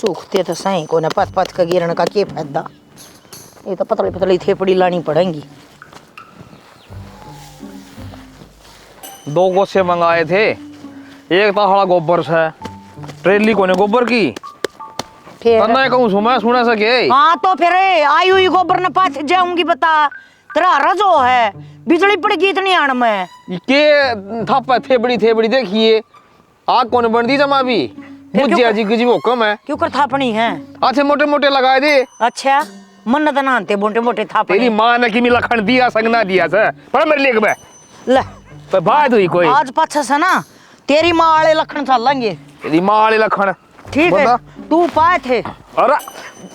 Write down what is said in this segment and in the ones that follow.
सूखते तो सही को ना पत पत का गिरने का क्या फायदा। ये तो पतली पतली थेपड़ी लानी पड़ेंगी। 2 गोसे मंगाए थे, एक तो हड़ा गोबर से ट्रेली कोने गोबर की तन्ना कहूँ सुना सके। हाँ तो फिर आई हुई गोबर ने पाथ जाऊंगी बता तेरा रजो है बिजली पड़ेगी इतनी आड़ में के थापा थेबड़ी देखिए आग कौन बन दी जमा भी मुझे जी की हुक्म है क्यों कर थापनी है। अच्छे मोटे मोटे लगाए दे। अच्छा मन्नत नानते मोटे मोटे थापने। तेरी माँ ने कि लखन दिया संगना दिया सर पर मेरे लिए ले तो बात हुई कोई आज पाछा से ना तेरी माँ वाले लखन चलेंगे। तेरी माँ वाले लखन ठीक है तू पाए थे। अरे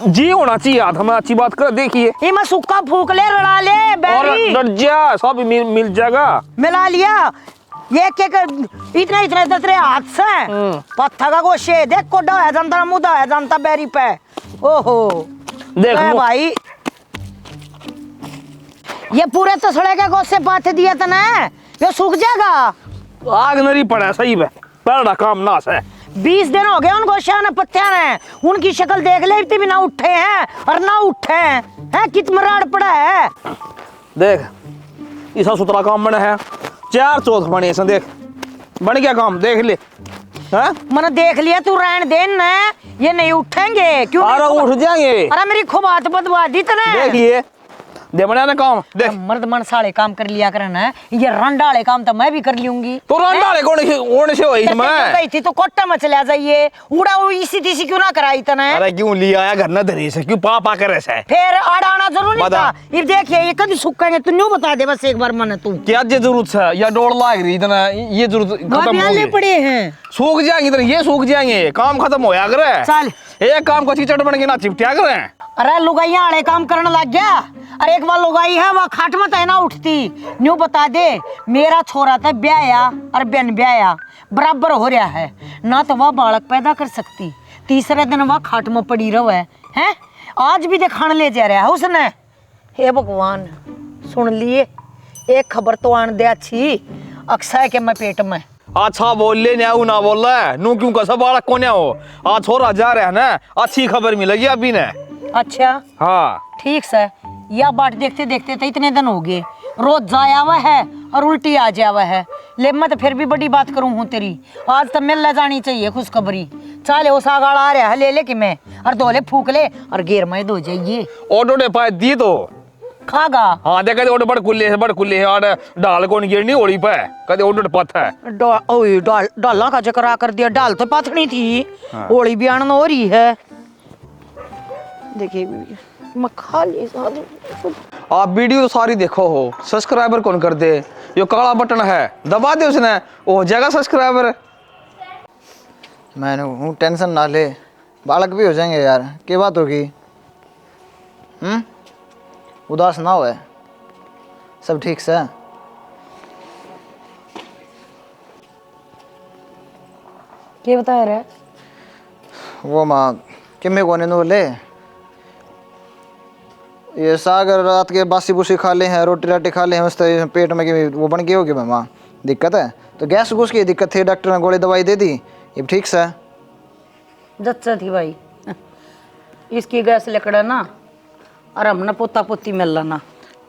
जी होना चाहिए याद हमें अच्छी बात कर देखिए ये मैं सुक्का फूक ले रड़ा ले बैरी डर जा सब मिल जाएगा मिला लिया ये क्या इतना दतरे हाथ से पत्थर का गोशे देख कोडा है जानता मुदा है जानता बैरी पे। ओहो देख भाई ये पूरे तसड़े के गोशे पाथे दिए तना ये सूख जाएगा। आग नरी पड़ा सही है पहला काम नाश है। 20 दिन हो गए उन गोशिया ने पत्तियां ने उनकी शक्ल देख ले भी ना उठे हैं और ना उठे हैं कित मराड़ पड़ा है। देख इसा सुतरा काम बना है 4 चौथ बने ऐसा देख बन गया काम देख ले हैं मैंने देख लिया तू रहन देन न ये नहीं उठेंगे क्यों। अरे उठ जाएंगे। अरे मेरी खुबात बदवा दी तने देखिए दे बना ना काम देख मर्द मन साले काम कर लिया करना है ये रंडाले काम तो मैं भी कर लूंगी। तो रंडाले कौन से होई मैं गई थी तो कोट्टा में चला जाइए उड़ा वो इसी तीसी क्यों ना कराई तने। अरे क्यों लिया आया घर ना धरी से क्यों पापा करे से फिर आड़ाना जरूरी था। ये देखिए ये कभी सूखेंगे तू न्यू बता दे बस एक बार मैंने तू क्या जरूरत है या डोर लाग रही इतना ये जरूरत खत्म हो गई पड़े हैं सूख जाएंगे इतना ये सूख जाएंगे काम खत्म होया करे चल एक काम को चिचड़ बन के ना चिपटिया करे। अरे लुगाइया आड़े काम करने लग गया। अरे एक बार लुगाई है वह खाट में तय ना उठती न्यू बता दे मेरा छोरा था ब्याया और बेन ब्याया बराबर हो रहा है ना तो वह बालक पैदा कर सकती तीसरे दिन वह खाट में पड़ी रहे हैं आज भी दिखाने ले जा रहा है उसने। हे भगवान सुन लिए एक खबर तो आन दे अच्छी अक्सर के मैं पेट में अच्छा बोल ले ना बोल रहा है नू क्यों कसा बालक को हो आज छोरा जा रहा है ना अच्छी खबर मिलेगी अभी ने। अच्छा हाँ ठीक से यह बात देखते देखते तो इतने दिन हो गए रोज जाया हुआ है और उल्टी आ जाया हुआ है ले मैं तो फिर भी बड़ी बात करूं हूँ तेरी आज तो मिल जानी चाहिए खुशखबरी। चाले वो सागाड़ आ रहा है ले कि मैं और धोले फूक ले और घेर में धो जाइए ऑटो ने पाए दी तो खागा। हाँ देखा ऑटो बड़ कुल्ले है और डाल कौन गिरनी ओड़ी पे कदे ऑटो पथ है डाला का जकरा कर दिया डाल तो पाथनी थी ओली भी आनंद हो रही है। देखिए मैं खा ली आप वीडियो तो सारी देखो हो सब्सक्राइबर कौन कर दे यो काला बटन है दबा दे उसने वो हो जाएगा सब्सक्राइबर। मैंने हूँ टेंशन ना ले बालक भी हो जाएंगे यार क्या बात होगी उदास ना हो सब ठीक से। क्या बता रहा है वो माँ कि मैं कोने नो ले ये सागर रात के बासी बुसी खा ले हैं रोटी राटी खा ले हैं उस पेट में कि वो बन गई होगी माँ दिक्कत है तो गैस घुस की दिक्कत थी डॉक्टर ने गोली दवाई दे दी ये ठीक से जच्चा थी भाई इसकी गैस लकड़ा ना और हम ना पोता पोती मिल ना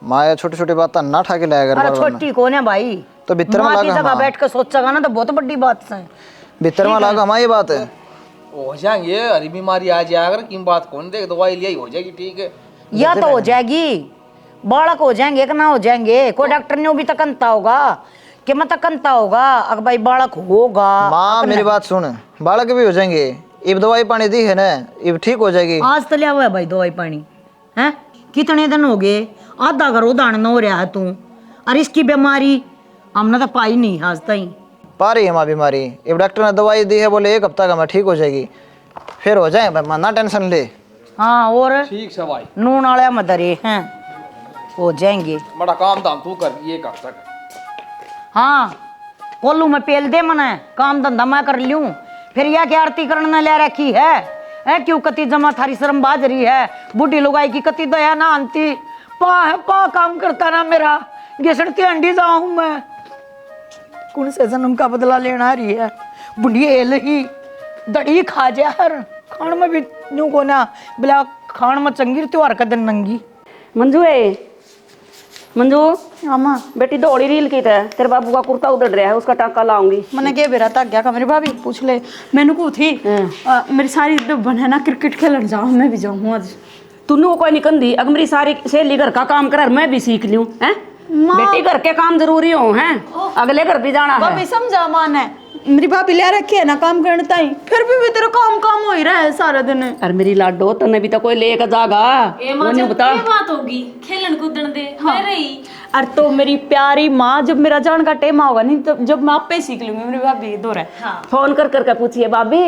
माँ ये छोटी छोटी बात ना ठा के लाया कर। अरे छोटी कौन है भाई तो भीतर में लगा बैठ कर सोचेगा ना तो बहुत बड़ी बात है भीतर में लगा हमारी बात है हो जाएंगे हरी बीमारी आ जाएगा की बात कौन देख दवाई लिया हो जाएगी ठीक है या तो हो जाएगी बालक हो जाएंगे कि ना हो जाएंगे कोई डॉक्टर ने भी तकनता होगा कि मैं तकनता होगा अगर भाई बालक होगा। माँ मेरी बात सुन बालक भी हो जाएंगे इब दवाई पानी दी है ना इब ठीक हो जाएगी। आज तो लिया हुआ है भाई दवाई पानी है कितने दिन हो गए आधा करो दान हो रहा है तू और इसकी बीमारी हमने तो पाई नहीं आज तक पा रही है माँ बीमारी इब डॉक्टर ने दवाई दी है बोले 1 हफ्ता का मैं ठीक हो जाएगी फिर हो जाए माँ ना टेंशन ले। हाँ और ठीक है भाई नून वाले मदरे हैं हो जाएंगे बड़ा काम धाम तू कर ये कब तक। हाँ कोल्लू में पेल दे मने काम धंधा मैं कर लूं फिर यह क्या आरती करने ले रखी है क्यों कति जमा थारी शर्म बाज रही है बूढ़ी लुगाई की कति दया ना आंती पा है पा काम करता ना मेरा घिसड़ती अंडी जाऊं मैं कौन से जन्म का बदला लेना रही है बुढ़ी एल ही दड़ी खा जा हर खान में भी न्यू को ना बिला खान में चंगी त्योहार का दिन नंगी। मंजू है मंजू आमा बेटी दौड़ी रील की तरह तेरे बाबू का कुर्ता उधड़ रहा है, उसका टाका लाऊंगी। मैंने के बेरा तक गया का मेरी भाभी पूछ ले मैंने को थी मेरी सारी बहन है ना क्रिकेट खेलन जाऊँ, मैं भी जाऊँ आज। तूने कोई नहीं कंदी, अगर मेरी सारी सहेली घर का काम कर मैं भी सीख लूं हैं। बेटी घर के काम जरूरी हो हैं, अगले घर भी जाना है। भाभी समझा मान है मेरी भाभी ले रखी है ना काम करने ताई, फिर भी तेरा काम काम हो ही रहा है सारा दिन। अरे मेरी लाडो तने भी तो कोई लेकर जागा, वो नहीं बता बात होगी खेलन कूदन दे मैं रही। अरे तो मेरी प्यारी माँ जब मेरा जान का टेम होगा नहीं तो जब मैं आपे सीख लूंगी मेरी भाभी दौरा। फोन कर करके पूछिए भाभी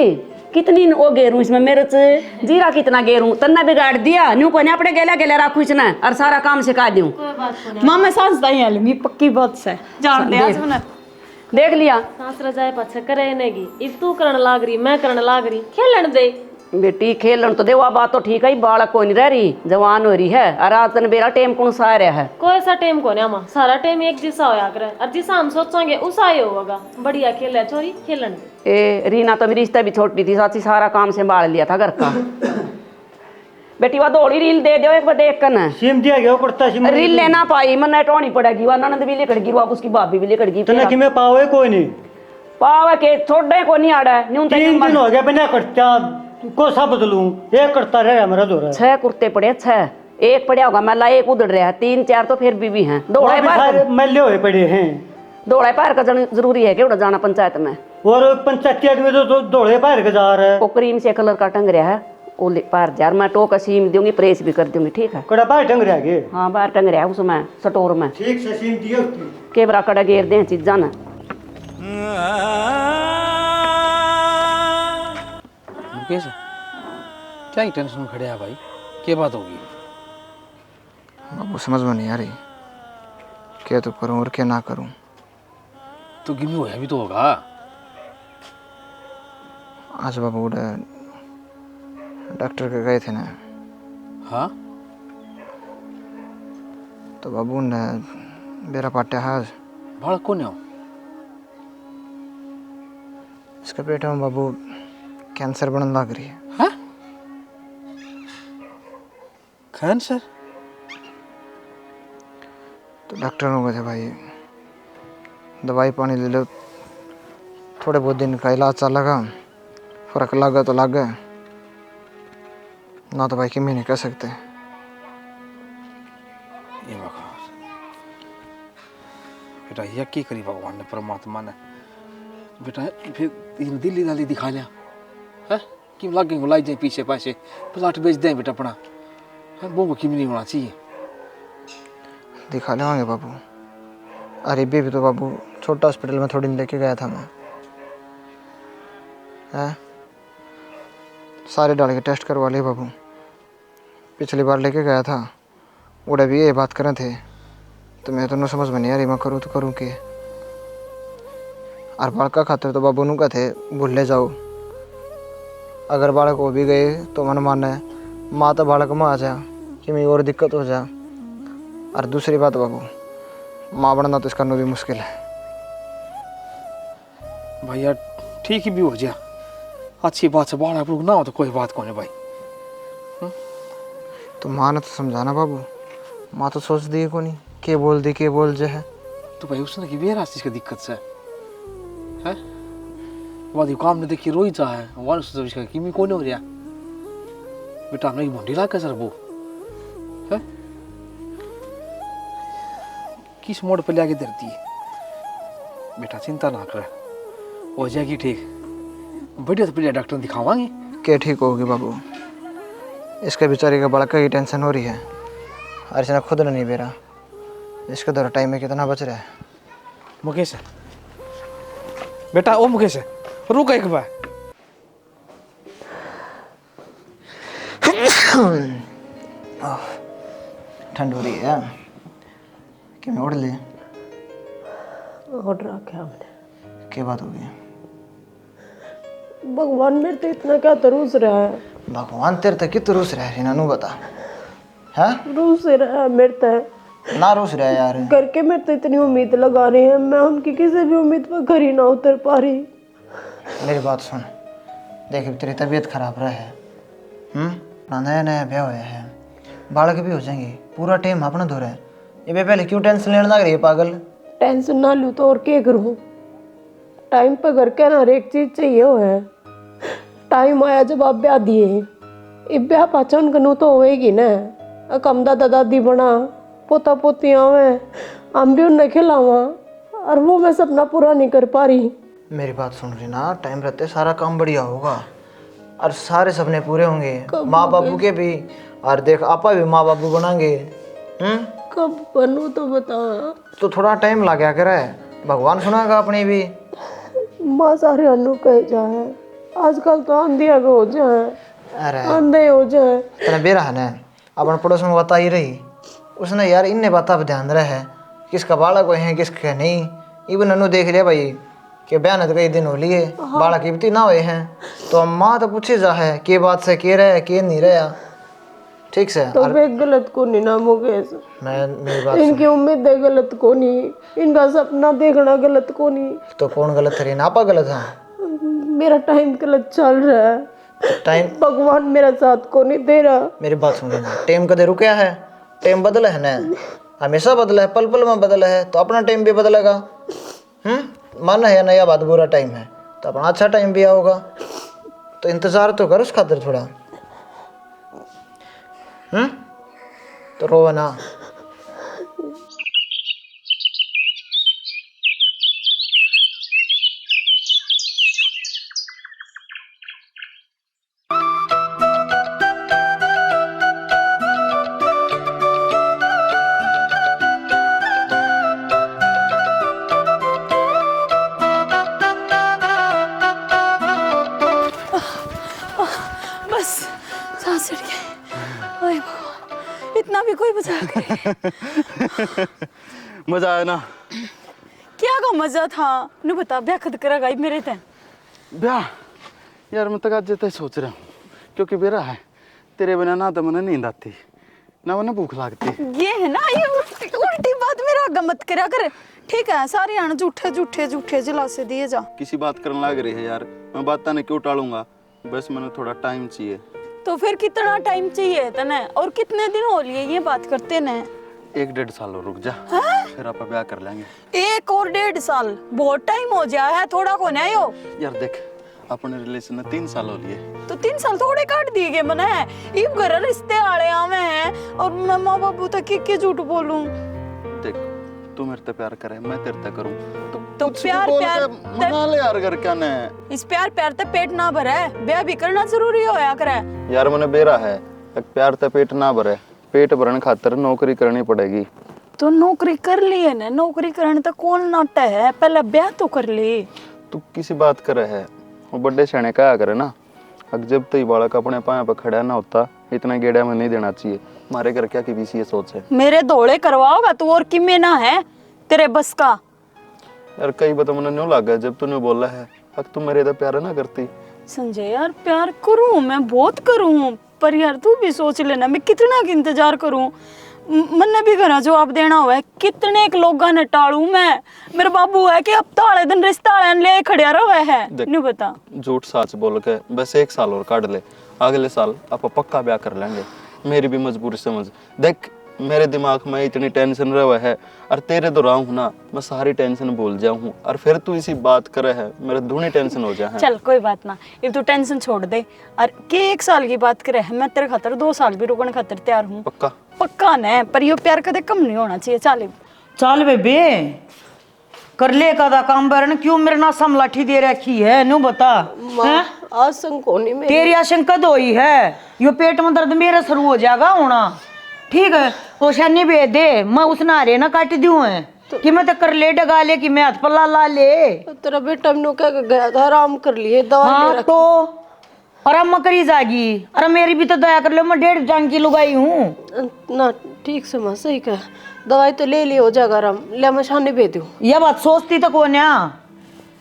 कितनी वो गेरू इसमें मिर्च जीरा कितना गेरू, तन्ना बिगाड़ दिया न्यू को अपने गेला गेला राखू इसने और सारा काम सिखा दूं। माँ मैं सांस दाई लूंगी पक्की बात से जान दे आज मैंने देख लिया। सास रजाए पाछे करे नेगी, इब तू करन लाग रही मैं करन लाग रही, खेलन दे। बेटी खेलन तो दे, वो बात तो ठीक है, बालक कोई नहीं रह रही, जवान हो रही है और आज तन बेरा टेम कौन सा आ रहा है। कोई सा टेम को नहीं, सारा टेम एक जैसा होया करे और जिसा हम सोचेंगे उसा ही होगा। बढ़िया खेल है छोरी, खेलन दे। ए रीना तो मेरी रिश्ता भी छोटी थी, साथी सारा काम संभाल लिया था घर का। बेटी वह दौड़ी रील दे दो एक बार देख कर सिम दिया गया पड़ता सिम रील लेना पाई मन टोनी पड़ेगी, वह ननद भी लेकर गी, वापस उसकी भाभी भी लेकर गी। तना कि मैं पावे कोई नहीं पावा के छोड़े को नहीं आड़ा है। 3 दिन हो गया बिना करता को सब बदलूं, एक करता रहा मेरा दौरा। 6 कुर्ते पड़े, 6 एक पड़ा होगा मैला, एक उधड़ रहा है, 3 4 तो फिर भी हैं। दौड़े पार मैले हुए पड़े हैं, दौड़े पार का जरूरी है कि उड़ा जाना पंचायत में, और पंचायत में तो दौड़े पार के जा रहा है। वो क्रीम से कलर का टंग रहा है, वो पार जार मैं टोका सीम दूंगी, प्रेस भी कर दूंगी, ठीक है। कड़ा बाहर टंग रहा है, हाँ बाहर टंग रहा है उसमें स्टोर में, ठीक से सीम दिया उसकी के बरा कड़ा घेर दे चीजा ना। मुकेश क्या ही टेंशन में खड़े हैं भाई, क्या बात होगी? बाबू समझ में नहीं आ रही क्या तो करूं और क्या ना करूं। तो गिमी होया भी तो होगा। आज बाबू डॉक्टर के गए थे ना, हाँ तो बाबू ने मेरा पाट्या है बालक कौन है? इसके पेट में बाबू कैंसर बनने लग रही है। हाँ कैंसर? तो डॉक्टर ने कहा भाई दवाई पानी ले लो, थोड़े बहुत दिन का इलाज चलेगा, फर्क लगा तो लग गया ना, तो भाई किमी नहीं कह सकते। ये बेटा यह क्या करी भगवान ने परमात्मा ने, बेटा फिर दिल्ली दाली दिखा लिया है कि लगे लाई जाए पीछे पासे प्लाट बेच दें बेटा अपना, वो किमी नहीं होना चाहिए। दिखा लेंगे बाबू। अरे भी तो बाबू छोटा हॉस्पिटल में थोड़ी लेके गया था मैं, हैं सारे डाल के टेस्ट करवा लिए बाबू। पिछली बार लेके गया था उड़े भी ये बात करे थे, तो मैं तो न समझ में नहीं आ रही मैं करूँ तो करूँ के। और बालक का खातिर तो बाबू नुका थे भूल ले जाओ, अगर बालक हो भी गए तो मन माने माँ तो बालक में आ जा कि मैं और दिक्कत हो जा। और दूसरी बात बाबू माँ बनना तो इसका भी मुश्किल है। भाई यार ठीक ही भी हो जाए, अच्छी बात से बाढ़ आप ना हो तो कोई बात कौन है भाई। तो माँ ने तो समझाना बाबू, माँ तो सोच दी को नहीं के बोल दी के बोल जो है। तो भाई उसने की बेरा चीज की दिक्कत से है वादी काम ने देखी रोई चाह है वन से इसका किमी कौन हो रहा बेटा, हमने भुंडी ला कैसे वो है किस मोड़ पे लाके धरती है बेटा, चिंता ना कर हो जाएगी ठीक, बढ़िया से बढ़िया डॉक्टर दिखावांगे। क्या ठीक होगी बाबू, इसके बेचारे का बड़का की टेंशन हो रही है और इसने खुद नहीं बेरा, इसके द्वारा टाइम में कितना बच रहा है। मुकेश बेटा, ओ मुकेश रुक एक बार। ठंड हो रही है कि मैं उड़ ले ऑर्डर रखा हमने। क्या बात हो गई? भगवान मेरे तो इतना क्या तरूस रहा है, भगवान तेरे तक कित रूस रहा है नानू बता है, रूस रहा है मेरे तो ना रूस रहा है यार। करके मेरे तो इतनी उम्मीद लगा रही है, मैं उनकी किसी भी उम्मीद पर खरी ना उतर पा रही। मेरी बात सुन, देख तेरी तबीयत खराब रहा है। ना नया नया ब्याह हुआ है, बालक भी हो जाएंगे, पूरा टाइम अपना धो रहा है। ये बे पहले क्यों टेंशन लेने लग रही है पागल? टेंशन ना लूँ तो और क्या करूँ? टाइम पर घर के ना हर एक चीज चाहिए हो है। टाइम आया जब आप ब्याह दिए, इब ब्याह पाचन कनू तो होएगी ना। कम दादा दादी बना, पोता पोती आवे, हम भी उन्हें खिलावा, और वो मैं सपना पूरा नहीं कर पा रही। मेरी बात सुन रही ना, टाइम रहते सारा काम बढ़िया होगा और सारे सपने पूरे होंगे, माँ बाबू के भी। और देख आपा भी माँ बाबू बनाएंगे। कब बनू तो बता। तो थोड़ा टाइम लग गया करे, भगवान सुनागा अपनी भी। माँ सारे अनु कह जाए, आजकल तो आंधिया के हो जाए, अरे आंधे हो जाए। तेने बेरा है ना, अपन पड़ोस में बता ही रही, उसने यार इनने बात पर ध्यान रहा है, किसका बालक है किसका नहीं। इवन अनु देख लिया भाई कि बयान तो कई दिन हो लिए, बालक इबती ना हुए हैं, तो माँ तो पूछे जा है के बात से के रहा के नहीं रहा। ठीक से तो वे गलत को नहीं ना मुकेश, मैं मेरी बात इनकी उम्मीदें गलत को नहीं, इनका सपना देखना गलत को नहीं। तो कौन गलत है? नापा गलत है? मेरा टाइम गलत चल रहा है, टाइम भगवान मेरा साथ को नहीं दे रहा। मेरी बात सुन लेना, टाइम कदे रुका है? टाइम बदला है ना, हमेशा बदला है, पल पल में बदला है, तो अपना टाइम भी बदलेगा। मन है नया बात, बुरा टाइम है तो अपना अच्छा टाइम भी आओगा, तो इंतजार तो कर उस खातिर थोड़ा। तो रोवा ना। बस सांस चढ़ गई। ओए भगवान, इतना भी कोई बचा करे। मजा आया ना? क्या का मजा था? नु बता, ब्याह खद करा गई मेरे ते। ब्याह यार मैं तो आज जैसे सोच रहा हूँ, क्योंकि बेरा है तेरे बिना ना तो मैंने नींद आती ना मैंने भूख लगती। ये है ना, ये उल्टी बात मेरा आगे मत करा कर। ठीक है, सारे आने झूठे झूठे झूठे जलासे दिए जा। किसी बात करने लग रही है यार, मैं बात नहीं क्यों टालूंगा, बस मैंने थोड़ा टाइम चाहिए। तो फिर कितना टाइम चाहिए तने, और कितने दिन हो लिए ये बात करते ने? 1-1.5 साल और रुक जा, फिर आप ब्याह कर लेंगे। 1 और 1.5 साल बहुत टाइम हो जाया है, थोड़ा को नहीं हो यार देख, अपने रिलेशन में 3 साल हो लिए, तो 3 साल थोड़े काट दिए गए मने। इब घर रिश्ते आले आवे हैं और मैं माँ बाबू तक के झूठ बोलूं? देख तू मेरे से प्यार करे, मैं तेरे से करूं, तो कुछ भी प्यार बोल प्यार के मना ले यार, कर क्या ने। इस प्यार प्यार ते पेट ना भरे, ब्याह भी करना जरूरी होया करे। यार मैंने बेरा है, एक प्यार से पेट ना भरे, पेट भरने खातिर नौकरी करनी पड़ेगी। तो नौकरी कर लिए ने, नौकरी करने तो कौन नाटा है, पहले ब्याह तो कर ले। तू किसी बात करे है, वो बड़े सैने कहा करे ना, अब जब तक बालक अपने पाँव पर खड़ा ना होता, इतना गेड़ा में नहीं देना चाहिए। हमारे घर क्या की भी ये सोच है। मेरे दौड़े करवाओगा तू, और किमे ना है तेरे बस का? यार कई बात मुझे न्यू लगा जब तूने बोला है, अब तू मेरे तो प्यार ना करती। संजय यार, प्यार करूं मैं, बहुत करूं, पर यार तू भी सोच लेना मैं कितना की इंतजार करूं। मन्ने भी घना जवाब देना हुआ है, कितने लोगों ने टालू मैं। मेरे बाबू है कि अब ताले दिन रिश्ता ले खड़िया रहा है, नहीं बता। झूठ सच बोल के बस 1 साल और काट ले, अगले साल आप पक्का ब्याह कर लेंगे। मेरी भी मजबूरी समझ, देख मेरे दिमाग में इतनी टेंशन रहा है, और तेरे तो रहा हूँ ना, मैं सारी टेंशन भूल जाऊँ, और फिर तू इसी बात करे है, मेरे दूनी टेंशन हो जाए। चल कोई बात ना, अब तू टेंशन छोड़ दे, और के 1 साल की बात करे, मैं तेरे खातर 2 साल भी रुकने खातर तैयार हूँ। पक्का पक्का न, पर यो प्यार कदे कम नहीं होना चाहिए। चल बेबे कर ले कदा काम बरन, क्यों मेरे ना समलाठी दे रखी है, नु बता। हैं? आशंका नहीं मेरी। तेरी आशंका तो ही है, यो पेट में दर्द मेरे शुरू हो जाएगा होना। ठीक है, वो शनि भेज दे, मैं उस नारे ना काट दूं है कि मैं तो कर ले डगा ले, कि मैं हाथ पल्ला ला ले। तो तेरा बेटा नो क्या गया था, आराम कर लिए, दवा ले हाँ रखी। तो और मैं करी जागी, अरे मेरी भी तो दया कर लो, मैं 1.5 टांग की लुगाई हूँ ना। ठीक से मैं सही कह, दवाई तो ले ली, हो जाएगा आराम। ले मैं शाने भेज दूँ। यह बात सोचती तो कौन है,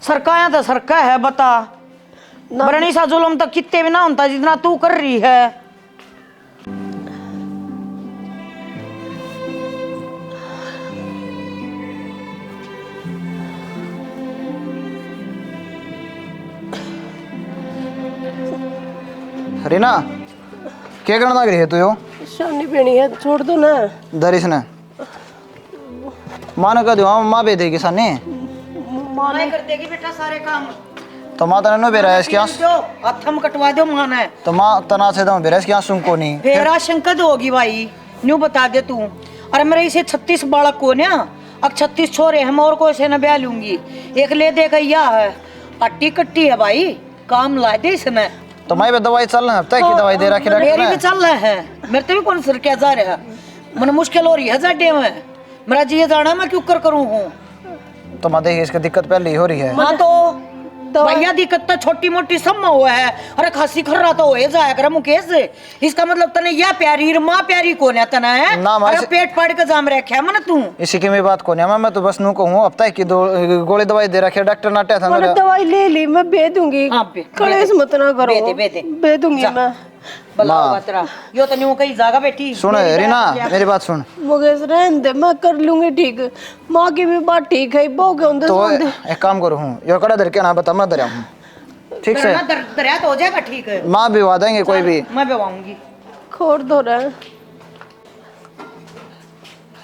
सरकाया तो सरका है, बता बरनी सा जुलम तो कितने भी ना होता जितना तू कर रही है। रीना क्या करना लग रही है तू यो शानी पीनी है, छोड़ दो ना। दरिस ने माँ ने कह दो माँ भेज देगी सानी मैं कर देगी बेटा सारे काम। तो माँ तना नो बेरा इसके आंस दो हथम कटवा दो माँ ने। तो माँ तना से दो बेरा इसके आंस सुन को नहीं फेरा शंकद होगी भाई, न्यू बता दे तू। अरे मेरे इसे 36 बालक को ना, अब 36 छोरे हम और को से न ब्याह लूंगी। एक ले दे गया है अट्टी कट्टी है भाई, काम ला दे इसने। तो मैं भी दवाई चल रहा है, अब तक की दवाई दे रखी मेरी डॉक्टर भी ने। चल रहा है, मेरे तो भी कौन सिर क्या जा रहा है, मन मुश्किल हो रही है जाडे में। मेरा जी जाना मैं क्यों कर करूँ हूँ। तो मैं देखिए इसकी दिक्कत पहले ही हो रही है। हाँ तो भैया दिक्कत तो छोटी मोटी सब में हुआ है। अरे खांसी खर्रा तो हो जाया कर मुकेश, इसका मतलब तने या प्यारी माँ प्यारी कौन है तना है ना, मैं अरे पेट फाड़ के जाम रखे है मन तू। इसी की मैं बात को नहीं, मैं तो बस नू कहूँ अब तक की दो गोली दवाई दे रखी है डॉक्टर नाट्या था मैंने मेरा। दवाई ले ली, मैं भेज दूंगी। हाँ, कलेश मत ना करो, बेदे भेज दूंगी मैं। भला तेरा यो तो न्यू कहीं जागा बेटी। सुन रीना मेरी बात सुन, मुकेश रहने दे, मैं कर लूंगी ठीक। माँ की भी बात ठीक है, बो के होंगे तो एक काम करो हूँ यो कड़ा धर के ना बता मैं दरिया हूँ ठीक से। दरिया तो हो जाएगा ठीक है, माँ भी देंगे कोई भी मैं बेवाऊंगी। खोर दो रहे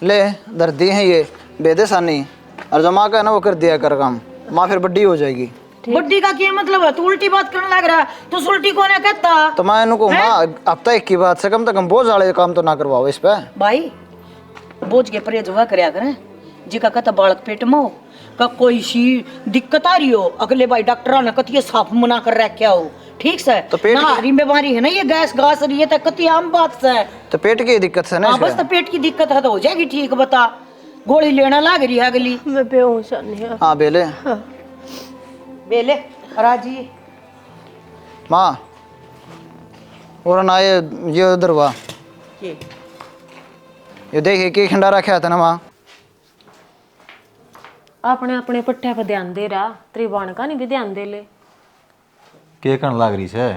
ले दर्दी है ये बेदे सानी, और जो माँ का है ना वो कर दिया कर काम, माँ फिर बड्डी हो जाएगी। बुड्ढी का क्या मतलब है, तू उल्टी बात करने लग रहा है, तू उल्टी कौन है कहता। तो मैं इनको माँ अब तक की बात से कम बोझ वाले काम तो ना करवाओ इस पे। भाई बोझ के परहेज हुआ करया करें, जी का कहता बालक पेट में हो का कोई सी दिक्कत आ रही हो, अगले भाई डॉक्टर ने कतिये साफ मना कर रखा हो ठीक से। तो पेट ना हरी बीमारी है ना ये गैस गास रही है तो कति आम बात से। तो पेट की दिक्कत से ना हाँ बस तो पेट की दिक्कत है तो हो जाएगी ठीक, बता गोली लेना लाग रही है अगली। मैं बेहोश नहीं। हाँ बेले बेले राजी माँ और ना ये उधर हुआ ये देखिए कि खंडा रखा था ना माँ। अपने अपने पट्टे पर ध्यान दे रहा, त्रिवाण का नहीं भी ध्यान दे ले। के कण लाग रही से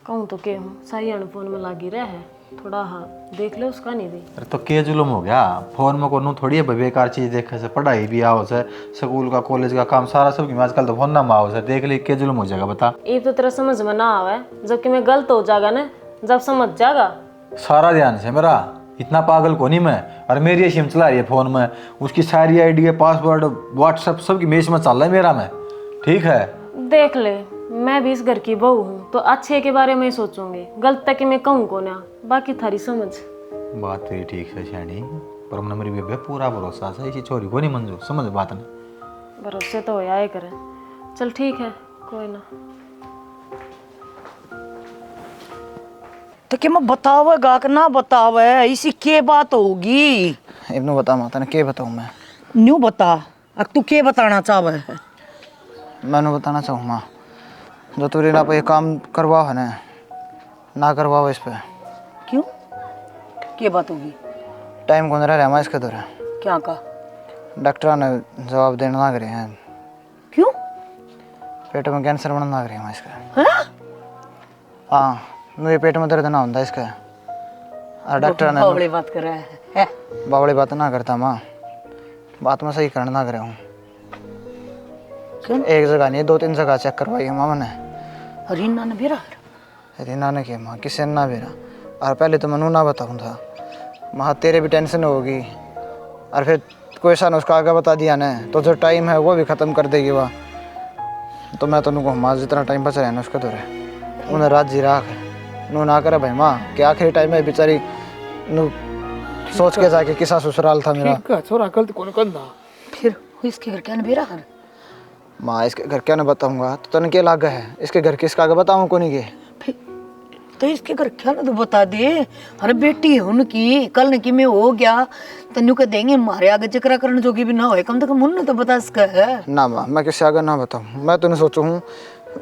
कहूँ तो के हूँ सही फोन में लागी रहा है थोड़ा, हाँ देख ले उसका नहीं भी। अरे तो के जुलम हो गया, फोन में को थोड़ी है बेकार चीज देखे से, पढ़ाई भी आओ से, स्कूल का कॉलेज का काम सारा सब की आजकल तो फोन ना आओ से, देख ले के जुलम हो जाएगा बता। ये तो तेरा समझ में ना आवे, जबकि मैं गलत हो जाएगा ना जब समझ जाएगा। सारा ध्यान से मेरा, इतना पागल को नहीं मैं। और मेरी ये सिम चला रही है फोन में, उसकी सारी आईडी है पासवर्ड व्हाट्सएप सब की मेज में चल रहा है मेरा में, ठीक है। देख ले मैं भी इस घर की बहू हूँ तो अच्छे के बारे में सोचूंगी, गलत तक मैं कहूँ को ना, बाकी थारी समझ। बात तेरी ठीक है शानी, पर हमने मेरी बेबे पूरा भरोसा है इसी छोरी को नहीं मंजूर, समझ बात नहीं। भरोसे तो होया ही करे, चल ठीक है कोई ना। तो क्या मैं बतावेगा कि ना बतावे, इसी के बात होगी। इब्नू बता माता ने के बताऊँ मैं। न्यू बता अब तू के बताना चाहे है। मैंने बताना चाहूँ माँ, जो तू रीना पे ये काम करवाओ है ना करवाओ इस पे। क्यों के बात होगी, टाइम कौन रह रहा है इसके दौरे क्या का डॉक्टर ने जवाब देने लग रहे हैं। क्यों पेट में कैंसर बनने लग रही है इसका। हाँ? हाँ मेरे पेट में दर्द ना होता इसका, और डॉक्टर ने बावड़ी बात कर रहा है। बावड़ी बात ना करता माँ, बात में सही करने लग रहा हूँ। एक जगह नहीं 2-3 जगह चेक करवाई है माँ मैंने। रीना ने भी रीना ने किया माँ, किसी ने ना बेरा। और पहले तो मैंने ना बताऊँ था, माँ तेरे भी टेंशन होगी, और फिर कोई सा ने उसका आगे बता दिया ना तो जो टाइम है वो भी ख़त्म कर देगी वह। तो मैं तो उनको माँ जितना टाइम बच रहा है ना उसके दौरे उन्हें रात जी राख है नू ना करे भाई माँ कि आखिरी टाइम में बेचारी नू सोच के जाके किसा ससुराल था मेरा। छोरा गलत कौन करना फिर इसके घर क्या बेरा कर माँ इसके घर क्या ना बताऊँगा तो तन के लागे है, इसके घर किसका आगे बताऊँ को नहीं के। तो इसके घर क्या ना तो बता दे। अरे बेटी है उनकी, कल न की में हो गया तन्यू के देंगे मारे आगे जिक्र करने जोगी भी ना हो, कम से कम उन्होंने तो बता इसका है ना माँ मैं किसी आगे ना बताऊँ। मैं तो नहीं सोचू हूँ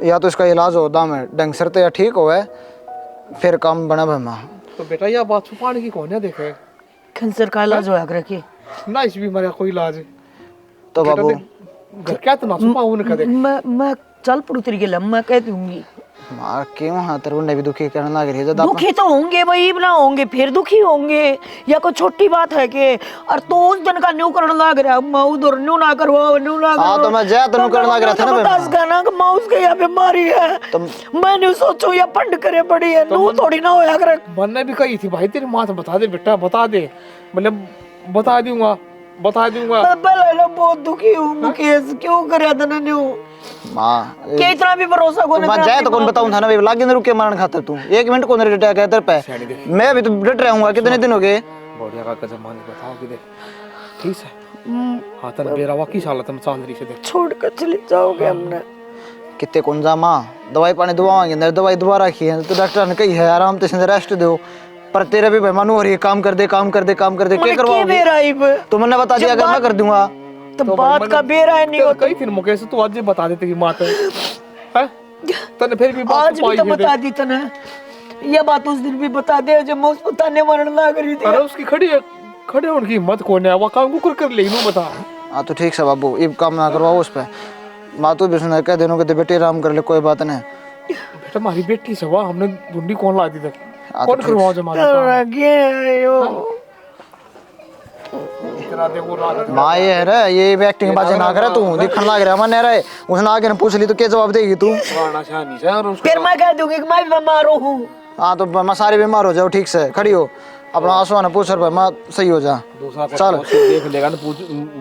या तो इसका इलाज हो दाम है ढंग से या ठीक हो है फिर काम बना भाई माँ। तो बेटा यह बात छुपाने की कौन है देखे, कैंसर का इलाज होया करे की ना इस बीमारी का कोई इलाज। तो बाबू घर क्या तो ना छुपाऊं उनका देख। मैं चल पड़ू तेरी गल मैं कह दूंगी। माँ क्यों हाँ तेरे को भी दुखी करने लग रही है ज्यादा दुखी तो होंगे भाई, ना होंगे फिर दुखी होंगे, या कोई छोटी बात है के? और तो उस दिन का न्यू करने लग रहा, मैं उधर न्यू ना करवाओ न्यू ना हाँ तो मैं जया तेनू करने लग रहा था ना बस गाना कि माँ उसके यहाँ बीमारी है तो मैं न्यू सोचूं या फंड करे पड़ी है न्यू थोड़ी ना होया करे। मैंने भी कही थी भाई तेरी माँ से बता दे बेटा, बता दे, मतलब बता दूंगा। मैं पहले बहुत दुखी हूँ मुकेश, क्यों करे तने न्यू माँ के इतना भी भरोसा को मैं जाए तो कौन बताऊं था ना भाई, लागे ना रुके मारन खातर तू 1 मिनट को नहीं डटा तेरे पे, मैं भी तो डट रहूंगा। कितने दिन हो गए बढ़िया का कसम मान बताओ कि देख ठीक है। हाँ तन बेरावा की हालत में चांदरी से देख छोड़ कर चले जाओगे हमने। कितने कौन जा माँ दवाई पानी दुआएंगे अंदर दवाई दोबारा रखी है तो डॉक्टर ने कही है आराम से रेस्ट दो, पर तेरा भी भाई मन हो रही है काम कर दे काम कर दे काम कर दे, क्या करवाओगे? तो मैंने बता दिया अगर मैं कर दूंगा तो बात का बेरा नहीं होता। कई फिर मुकेश तू आज बता देते कि मात है तने फिर भी बात आज भी तो बता दी तने, ये बात उस दिन भी बता दे जब मैं उस बताने मरण लग रही थी। अरे उसकी खड़े होने की हिम्मत कौन है, वो काम को कर ले नू बता। हाँ तो ठीक है बाबू ये काम ना करवाओ उस पे, माँ तो भी सुना कह देनो कि बेटे आराम कर ले कोई बात नहीं। बेटा हमारी बेटी से वाह हमने ढूंढी कौन ला दी तक कौन करवाओ जमाना माँ ये है रे ये एक्टिंग बाजी ना करे तू दिखने लग रहा मन रहे उसने आगे ने पूछ ली तो क्या जवाब देगी तू? फिर मैं कह दूंगी कि मैं भी बीमार हूँ। हाँ तो मैं सारी बीमार हो जाओ, ठीक से खड़ी हो अपना आंसू ने पूछ रहा मैं सही हो जा चल देख लेगा ना पूछ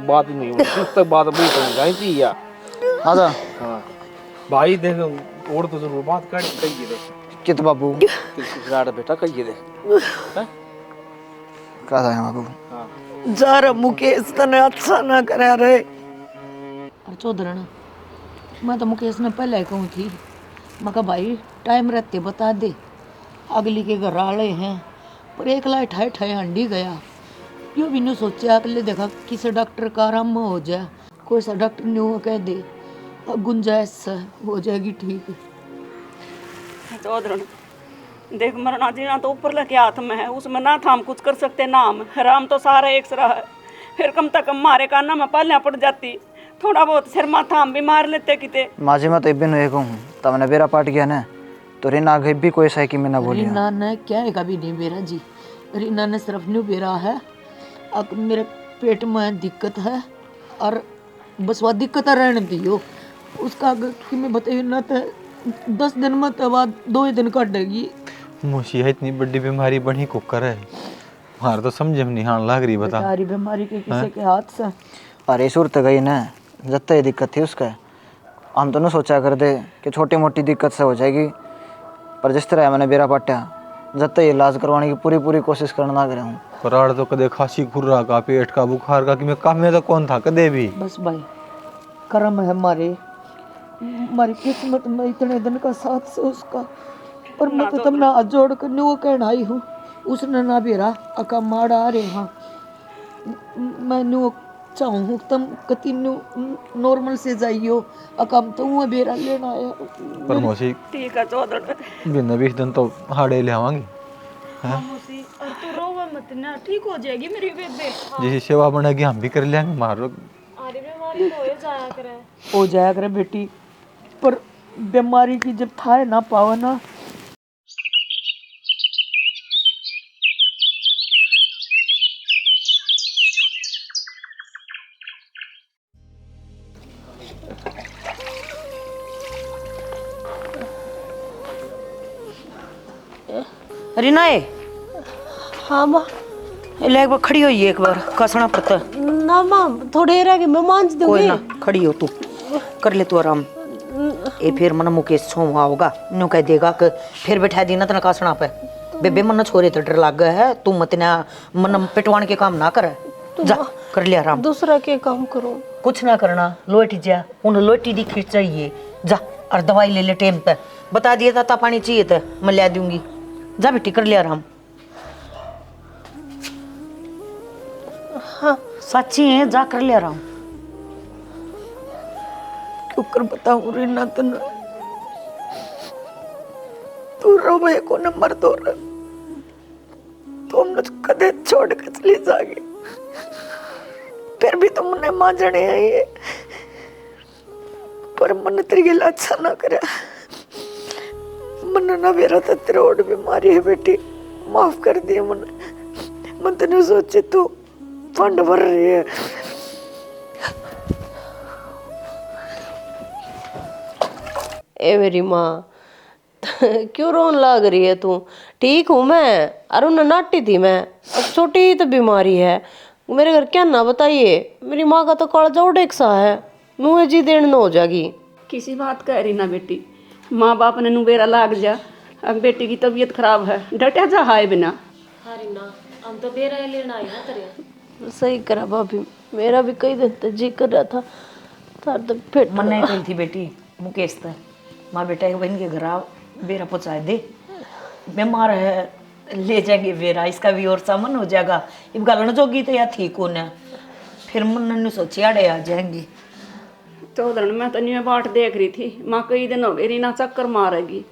बात नहीं होगी उस तक बात पूछ जाएगी या आजा भाई देख और तो जरूर बात कर कहिए दे कित बाबू बेटा कहिए दे क्या था बाबू जा रहा मुकेश तने अच्छा ना करे रे। और चौधरन मैं तो मुकेश ने पहले ही कहूँ थी, मैं कहा भाई टाइम रहते बता दे, अगली के घर वाले हैं पर एक लाई ठाई ठाई हंडी गया, यो भी नहीं सोचा अगले देखा किसी डॉक्टर का आराम हो जाए, कोई सा डॉक्टर ने वो कह दे गुंजाइश हो जाएगी ठीक। चौधरन देख मरना जीना तो ऊपर लगे हाथ में है, उसमें ना था हम कुछ कर सकते ना हम हराम तो सारा एक सरा है, फिर कम तक कम मारे का ना मैं पालना पड़ जाती, थोड़ा बहुत सिर माथा हम भी मार लेते किते। माजी मैं तो इबिन एक हूँ तब मैंने बेरा पाट गया ना तो रीना गई भी कोई सही की मैं ना बोली। रीना ने क्या है कभी नहीं बेरा जी, रीना ने सिर्फ न्यू बेरा है अब मेरे पेट में दिक्कत है और बस वह दिक्कत रहने दियो उसका अगर कि मैं बताइए ना तो 10 दिन में तो बाद 2 ही दिन कटेगी। मुझे इतनी बड़ी बीमारी बनी को करे हमारे तो समझ में नहीं आने लग रही बता सारी बीमारी के किसी के हाथ से। अरे सूरत गई ना जब ये दिक्कत थी उसका हम तो न सोचा कर दे कि छोटी मोटी दिक्कत से हो जाएगी, पर जिस तरह मैंने बेरा पाटा जब ये इलाज करवाने की पूरी कोशिश करना लग रहा हूँ। कराड़ तो कदे खांसी खुर्रा का पेट का बुखार का कि मैं काम में तो कौन था कदे भी। बस भाई कर्म है हमारी किस्मत में इतने दिन का साथ से उसका, पर मैं तो तुमने हाथ जोड़ कर वो कहना आई हूँ उसने ना बेरा अका माड़ा आ रहे हाँ मैं न्यू चाहूँ तुम कति नॉर्मल से जाइयो अकम तो वो बेरा लेना आया पर मौसी ठीक है चौधर बिना 20 दिन तो हाड़े ले आवांगे हाँ मौसी और तू रोवा मत ना, ठीक हो जाएगी मेरी बेबे। जैसी सेवा बनेगी हम भी कर लेंगे मारो अरे बीमारी तो हो जाया करे बेटी, पर बीमारी की जब था ना पावा ना रीना है। हाँ माँ ले एक बार खड़ी हो एक बार कसना पड़ता ना माँ थोड़े रह गए मैं मांझ दूंगी। कोई ना खड़ी हो तू कर ले तू आराम। ये फिर मन मुकेश छुआ होगा न्यू कह देगा कि फिर बैठा दी ना तना कसना पे बेबे मन छोरे तो डर लग गया है तू मत ना मन पिटवाने के काम ना कर जा कर ले आराम। दूसरा के काम करूँ कुछ ना करना लोटी जा उन लोटी दी खींच चाहिए जा और दवाई ले ले टाइम पे बता दिया था पानी चाहिए तो मैं ला दूंगी जा बेटी कर ले आराम। हाँ सच्ची है जा कर ले आराम। क्यों कर बताऊं रीना तन तू रोवे को नंबर 2 तुमने कदे छोड़ के चली जागे फिर भी तुमने मांझने आई है पर मन तेरे गिला अच्छा ना करे। मन ना मेरा तो त्रोड़ बीमारी है बेटी, माफ कर दिया मन तेने सोचे तू फंड भर रही है। ए मेरी माँ क्यों रोन लग रही है तू? ठीक हूँ मैं, अरे उन्हें नाटी थी मैं, अब छोटी तो बीमारी है मेरे घर, क्या ना बताइए। मेरी माँ का तो कालजा उड़ेक सा है, मुँह जी देन न हो जाएगी। किसी बात कह रही ना बेटी, माँ बाप ने नुबेरा लाग जा, अब बेटी की तबीयत खराब है, डटा जा हाय बिना। हरी ना हम तो बेरा ही लेना आई ना तेरे। सही करा भाभी, मेरा भी कई दिन तक जी कर रहा था तार तो पेट मन नहीं कही थी बेटी मुकेश तो माँ बेटा के बहन के घर आओ, बेरा पहुँचा दे, बीमार है ले जाएंगे बेरा, इसका भी और सामान हो जाएगा। अब गलन जोगी तो या ठीक होना, फिर मन ने सोची आड़े आ जाएंगे। चौधरी मैं तो नहीं बाट देख रही थी, माँ कई दिन हो गए रीना चक्कर मारेगी,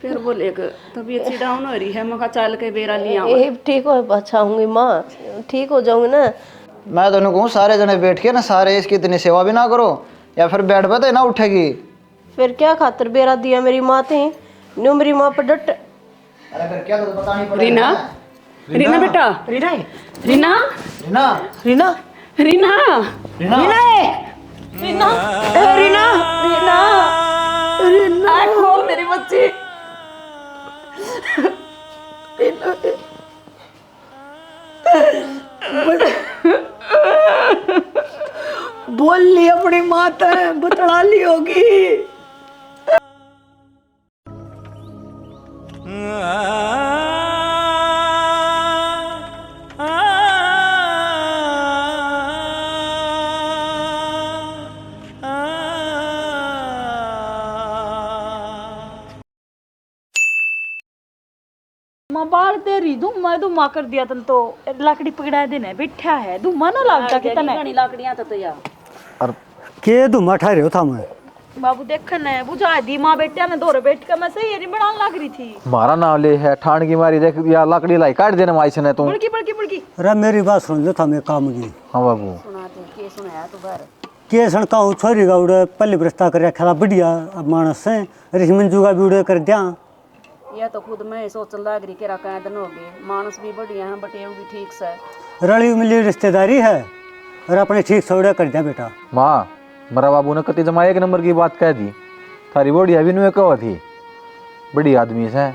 फिर बोले तबीयत सी डाउन हो रही है, मैं कहा चल के बेरा लिया। ठीक हो पछाऊंगी माँ, ठीक हो जाऊंगी ना। मैं तो कहूँ सारे जने बैठ के ना, सारे इसकी इतनी सेवा भी ना करो, या फिर बेड पे तो ना उठेगी। फिर क्या खातर बेरा दिया मेरी माँ थी, न्यू मेरी माँ पर डट। अरे फिर क्या तो पता नहीं रीना, रीना बेटा, रीना रीना, रीना रीना रीना, रीना रीना रीना रीना रीना खोल मेरी बच्ची। बोल ली अपनी माता बतला ली होगी। माँ बाल दे रही धुमा कर दिया तन तो लकड़ी पकड़ा देने बैठा है, धुमा ना लगता कितना लाकड़ियां तो यार और के धुमा ठा रहे हो था मैं बाबू देखन है बुझा दी माँ बेटा ने दौरे बैठ के, मैं सही बनाने लग रही थी। मारा नाम ले है ठाण की मारी देख या लकड़ी लाई काट देने माई से तू। बड़की बड़की बड़की अरे मेरी बात सुन जो था मैं काम की। हाँ बाबू के सण कहूँ छोरी का उड़े पहले प्रस्ताव कर रखा था बढ़िया, अब मानस से ऋषि मंजू का भी उड़े कर दिया। यह तो खुद मैं सोचने लग रही कि कई दिन हो गए, मानस भी बढ़िया है बटे भी ठीक से रली मिली रिश्तेदारी है और अपने ठीक से उड़े कर दिया बेटा। माँ मेरा बाबू ने कति जमा एक नंबर की बात कह दी, थारी बॉडी अभी नुए कहो थी बड़ी आदमी से,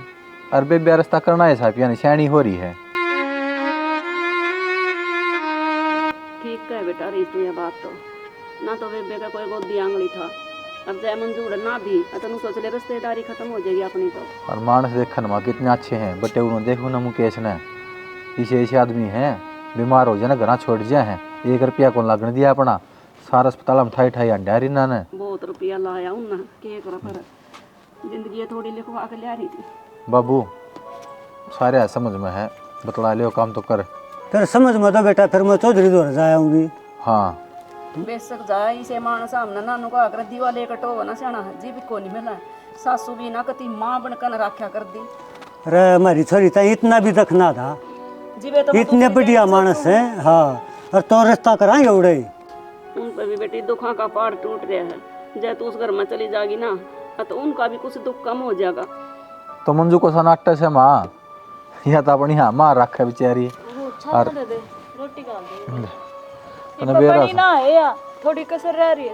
और बेबे रास्ता करना है साहब यानी सैनी हो रही है। ठीक है बेटा रही तू ये बात तो ना, तो बेबे का कोई गोदी आंगली था, अब जय मंजूर ना भी तो सोच ले रिश्तेदारी खत्म हो जाएगी अपनी तो। और मानस देखन माँ कितने अच्छे हैं, बटे उन्होंने देखो ना मुकेश ने ऐसे ऐसे आदमी हैं बीमार हो जाए ना घर छोड़ जाए हैं, 1 रुपया को लगन दिया अपना, सारा अस्पताल में ठाई ठाई अंडा रीना ने बहुत रुपया लाया उन्ना के कर पर जिंदगी थोड़ी लिखवा के ले रही थी। बाबू सारे समझ में है, बतला लियो काम तो कर। फिर समझ में तो बेटा फिर मैं चौधरी दौर जाऊंगी। हाँ बेशक जाए इसे मान सामने नानू को आकर दीवा लेकर टो ना सियाना जी भी को नहीं मिला, सासू भी ना कती माँ बनकर रखा कर दी। अरे हमारी छोरी तो इतना भी दखना था, इतने बढ़िया मानस है। हाँ और तो रिश्ता कराएंगे उड़े। उन पर भी बेटी दुखा का पहाड़ टूट रहा है, जब तू उस घर में चली जाएगी ना तो उनका भी कुछ दुख कम हो जाएगा। तो मंजू को सनाटे से माँ यह तो अपनी हाँ माँ रखे बेचारी और रोटी डाल दे बड़ी ना है या थोड़ी कसर रह रही है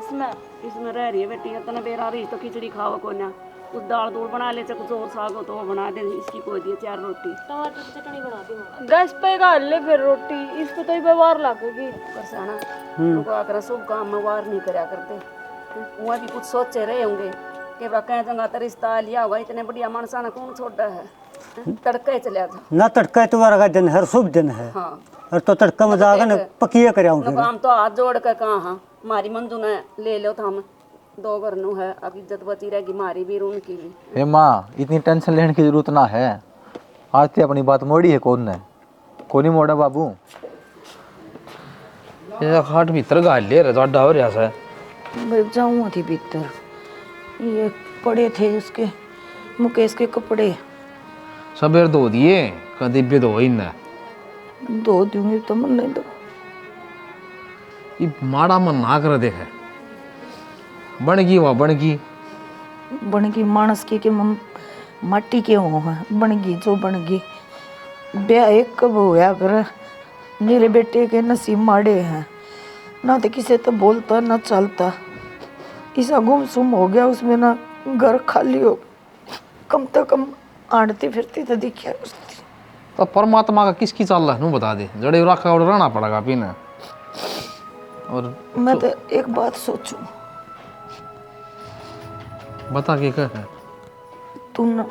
इसमें रह रही है बेटी, इतना बेरा रही तो खिचड़ी खाओ को ना, कुछ दाल दूल बना ले, कुछ और साग हो तो वो बना दे, इसकी कोई दिए 4 रोटी टमाटर की चटनी बना दी गैस पे गाल ले फिर रोटी, इसको तो ही व्यवहार लगेगी परसाना उनको आकर शुभ काम में वार नहीं करया करते, वह भी कुछ सोचे रहे होंगे कि कहीं जगह तो रिश्ता लिया होगा, इतने बढ़िया मानसा ने कौन छोड़ा है, तड़का चलिया था ना, तड़का तुम्हारा का दिन हर शुभ दिन है। हाँ और तो तड़का में जाकर ना पकिए कर हम तो हाथ जोड़ कर कहा हाँ मारी मंजू ने ले लो तो हम 2 घर नु है, अब इज्जत बची रहेगी मारी भी उनकी भी। हे माँ इतनी टेंशन लेने की जरूरत ना है, आज ते अपनी बात मोड़ी है कौन ने कोनी मोड़ा बाबू। ये खाट भीतर गाल ले रे जाडा हो रहा है मैं जाऊँ थी भीतर, ये पड़े थे उसके मुकेश के कपड़े सबेर धो दिए कभी भी धो ही ना, धो दूंगी तो मन नहीं दो ये माड़ा मन ना कर देखे बनगी वह बनगी बनगी मानस की कि माटी के हो है बनगी जो बनगी ब्याह एक कब होया कर मेरे बेटे के नसीब माड़े हैं ना तो किसी तो बोलता ना चलता ऐसा गुमसुम हो गया उसमें ना घर खाली हो कम तो कम आड़ती फिरती तो दिखा उसकी तो परमात्मा का किसकी चाल रहा है नू बता दे जड़े रखा और रहना पड़ेगा पीने और मैं तो एक बात सोचूं बता के क्या है तू ना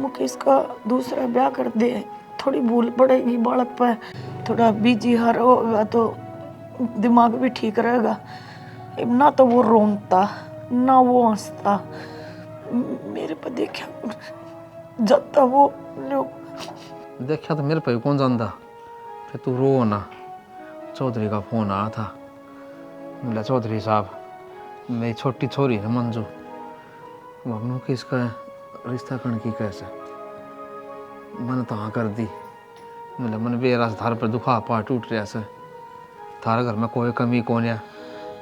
मुकेश का दूसरा ब्याह कर दे थोड़ी भूल पड़ेगी बालक पे थोड़ा बिजी हर होगा तो दिमाग भी ठीक रहेगा ना तो वो रोनता ना वो हंसता मेरे पे देखा जाता वो लोग देखा तो मेरे पे कौन जानता फिर तू रो ना चौधरी का फोन आया था बोला चौधरी साहब मेरी छोटी छोरी है मंजू मम्मी की इसका रिश्ता करने की कैसे मैंने तो हाँ कर दी बोला मन बेरा से थार पर दुखा पा टूट रहा से थारे घर में कोई कमी कौन है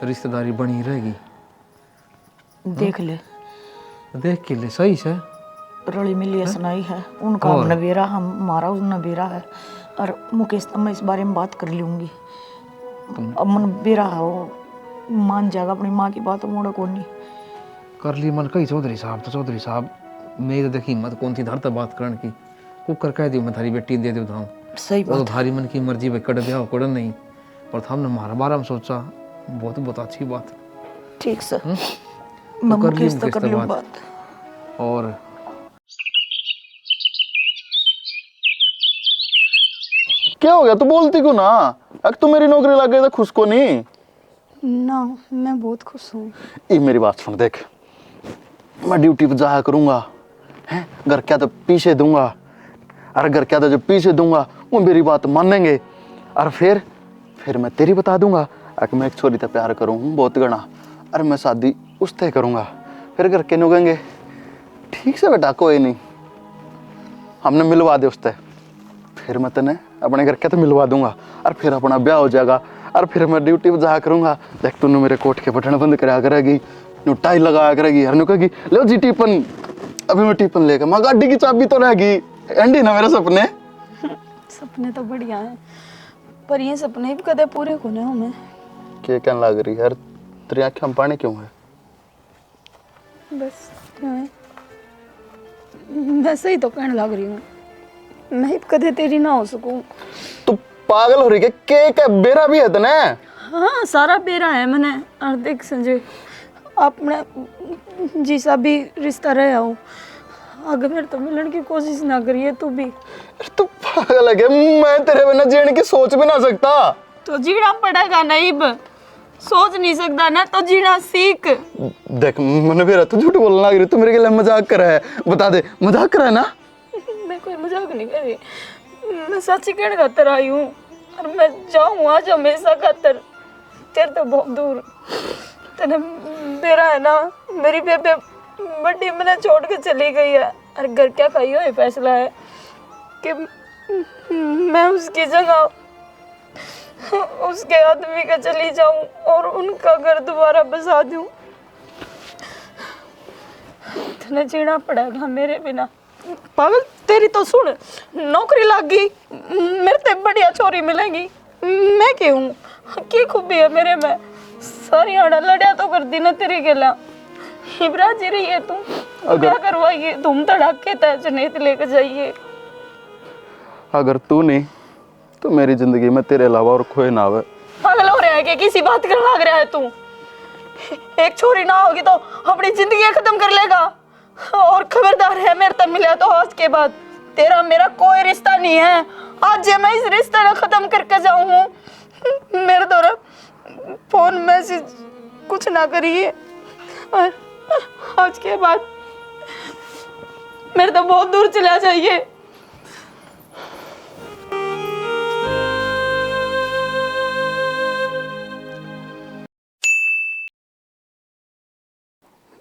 रिश्तेदारी बनी रहेगी देख ले देख के ले सही से रली मिली सुनाई है उनका हम नबेरा हमारा उस नबेरा है और मुकेश तो मैं इस बारे में बात कर लूँगी अब मन बेरा है वो मान जाएगा अपनी माँ की बात मोड़ा कौन नहीं कर ली मन कही चौधरी साहब तो चौधरी साहब मेरी तो देखी हिम्मत कौन थी धर तक बात करने की कुकर कह दी मैं थारी बेटी दे दे था सही बात तो थारी मन की मर्जी भाई कड़ दिया कड़ नहीं पर हमने हमारा बारे में सोचा बहुत अच्छी बात ठीक सर मैं मुकेश तो कर लूँ बात और क्या हो गया तू बोलती क्यों ना अब तू मेरी नौकरी लग गई तो खुश को नहीं ना मैं बहुत खुश हूँ ये मेरी बात सुन देख मैं ड्यूटी पे जाया करूंगा हैं घर क्या तो पीछे दूंगा अरे घर क्या तो जब पीछे दूंगा वो मेरी बात मानेंगे और फिर मैं तेरी बता दूंगा कि मैं एक छोरी से प्यार करूँ बहुत गणा अरे मैं शादी उससे करूंगा फिर घर के कहेंगे ठीक से बेटा कोई नहीं हमने मिलवा दे उससे फिर मैं तेने अपने घर के तो मिलवा दूंगा और फिर अपना ब्याह हो जाएगा और फिर मैं ड्यूटी पे जाया करूंगा देख तूने मेरे कोट के बटन बंद कराया करेगी नु टाई लगाया करेगी हर नु कहेगी लो जी टिफन अभी मैं टिफन लेकर मैं गाड़ी की चाबी तो रहेगी एंडी ना मेरे सपने सपने तो बढ़िया है पर ये सपने भी कदे पूरे होने हमें क्या कहने लग रही यार तेरी आंखें में पानी क्यों है बस मैं सही तो कहने लग रही हूँ मैं कदे तेरी ना हो सकूं तू पागल हो रही है के बेरा भी है तने हाँ सारा बेरा है मैंने और देख संजय अपने जी सा भी रिश्ता रहा हूँ अगर मेरे तो मिलने की कोशिश ना करिए तू भी तू पागल है मैं तेरे बिना जीने की सोच भी ना सकता तो जीना पड़ेगा नहीं सोच नहीं सकता ना तो जीना सीख देख मैंने भी तू झूठ बोलना लग रही तू मेरे के लिए मजाक कर रहा है बता दे मजाक कर रहा है ना मैं कोई मजाक नहीं कर रही मैं सच कहने खातर आई हूँ और मैं जाऊँ आज हमेशा खातर तेरे तो बहुत दूर तेने मेरा है ना मेरी बेबे बड़ी मैंने छोड़ के चली गई है और घर क्या खाई हो ये फैसला है कि मैं उसकी जगह उसके आदमी का चली जाऊं और उनका घर दोबारा बसा दूं तेने जीना पड़ेगा मेरे बिना पागल तेरी तो सुन नौकरी लग गई मेरे ते बढ़िया छोरी मिलेगी मैं क्यों की खूबी है मेरे में सारी आड़ा लड़िया तो कर दी ना तेरी गेला इब्रा जी रही है तुम क्या करवाइए तुम धड़ाके तय नहीं लेकर जाइए अगर तू नहीं तो मेरी जिंदगी में तेरे अलावा और कोई ना आवे पागल हो रहा है कि किसी बात कर लग रहा है तू एक छोरी ना होगी तो अपनी जिंदगी खत्म कर लेगा और खबरदार है मेरे तक मिला तो आज के बाद तेरा मेरा कोई रिश्ता नहीं है आज जब मैं इस रिश्ते को खत्म करके जाऊं हूं मेरे द्वारा फोन मैसेज कुछ ना करिए और आज के बाद मेरे तो बहुत दूर चला जाइए